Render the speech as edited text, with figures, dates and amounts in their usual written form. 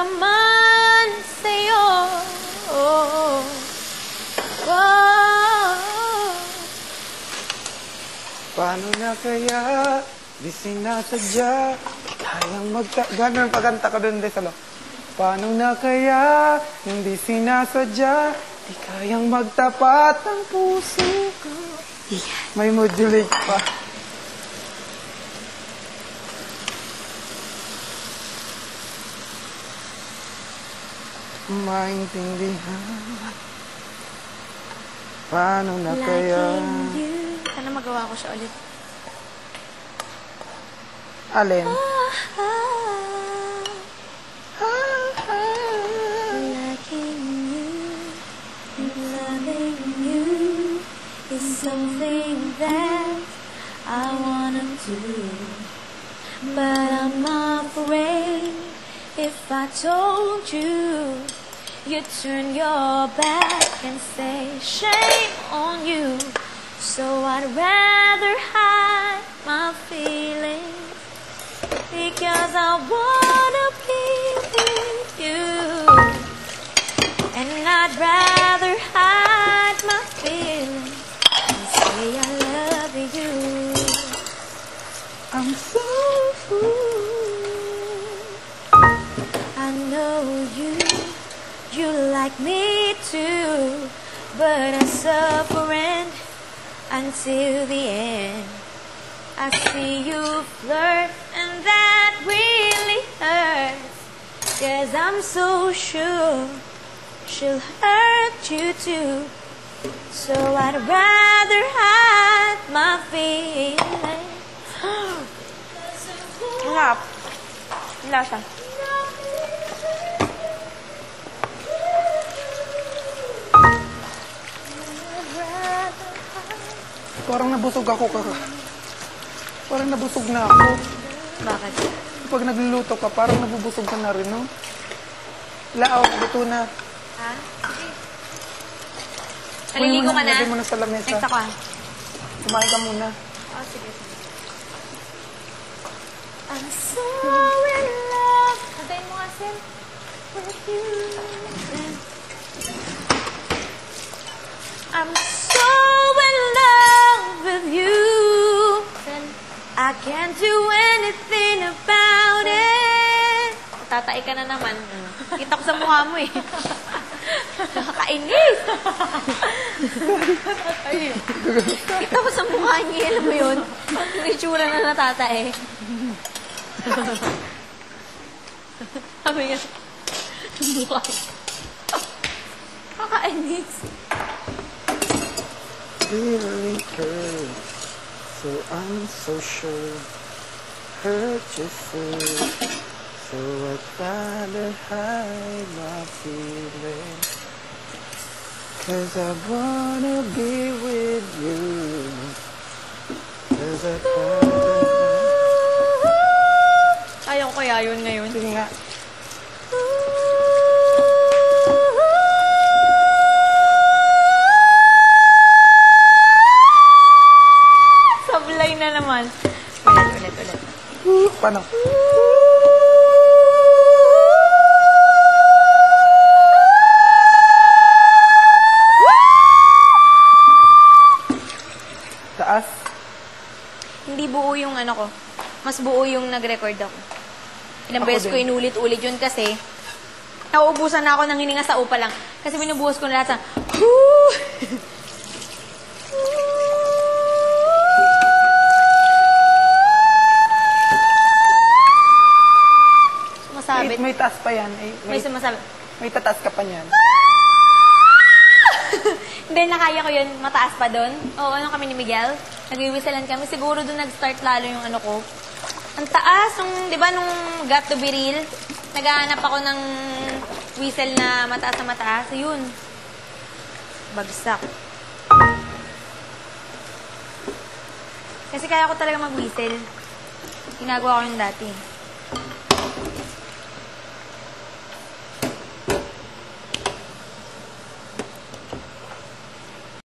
naman sa'yo. Paano na kaya di sinasadya kayang Ganon pagkanta ko dun, Desalo. Paano na kaya hindi sinasadya di kayang magtapat ang puso ko. May modulate pa. Maintindihan. Paano na kaya? Sana magawa ko siya ulit. Alin? Liking you, loving you is something that I wanna do. But I'm afraid if I told you, you'd turn your back and say, shame on you. So I'd rather hide my feelings, because I wanna be with you. And I'd rather hide my feelings and say I love you. I'm so I know you like me too, but I suffer until the end. I see you flirt and that really hurts, 'cause I'm so sure she'll hurt you too. So I'd rather hide my feelings. Ngap. Lasa. Parang nabusog ako Parang nabusog na ako. Bakit? Pag nagluluto ka, parang nabubusog ka na rin, no? Lao, luto na. Ha? Naliligo ka na? Lagay mo na sa lamesa. Next ako. Kumain ka muna. Oh, sige. I'm so in love. Antayin mo kasi. With you. I'm so in love with you. I can't do anything about it. Tatai ka na naman. Kita ko sa mukha mo eh. Nakakainis. Kita ko sa mukha niya. Alam mo yun? Yung itsura na natatae. Sabi nga. Mukha. Nakakainis. Really hurt, so I'm so sure hurt you so I'd rather hide my feelings, 'cause I wanna be with you, 'cause I'd rather Ayaw ko kaya yun ngayon. Sige nga. Sablay na naman. Ulit. Paano? Taas? Hindi buo yung ano ko. Mas buo yung nag-record ako. Ilang Ako beses ko din. inulit-ulit yun kasi nauubusan na ako ng hininga sa upa lang. Kasi binubuhos ko na lahat sa sumasabit. May taas pa yan. May sumasabit. May tataas ka pa niyan. Hindi, nakaya ko yun. Mataas pa doon. Oo, ano kami ni Miguel? Nag-iwisalan kami. Siguro doon nag-start lalo yung ano ko. Ang taas, di ba, nung Got to Be Real, naghahanap ako ng whistle na mataas na mataas. Ayun. Bagsak. Kasi kaya ko talaga mag-whistle. Ginagawa ko yung dati.